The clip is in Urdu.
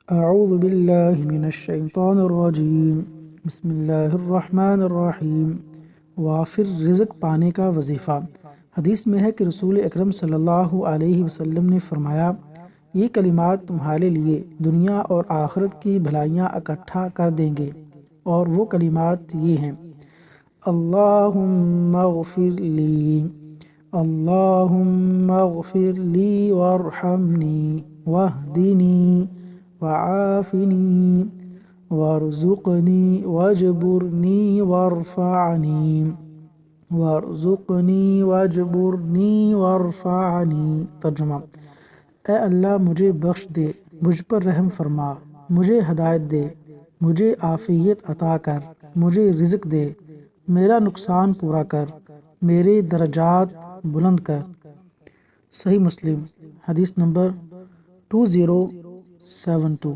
اعوذ باللہ من الشیطان الرجیم بسم اللہ الرحمن الرحیم وافر رزق پانے کا وظیفہ۔ حدیث میں ہے کہ رسول اکرم صلی اللہ علیہ وسلم نے فرمایا، یہ کلمات تمہارے لیے دنیا اور آخرت کی بھلائیاں اکٹھا کر دیں گے، اور وہ کلمات یہ ہیں: اللہم اغفر لی، اللہم اغفر لی وارحمنی واہدنی وعافنی وارزقنی واجبرنی وارفعنی وارزقنی واجبرنی وارفعنی۔ ترجمہ: اے اللہ مجھے بخش دے، مجھ پر رحم فرما، مجھے ہدایت دے، مجھے عافیت عطا کر، مجھے رزق دے، میرا نقصان پورا کر، میرے درجات بلند کر۔ صحیح مسلم حدیث نمبر 2072۔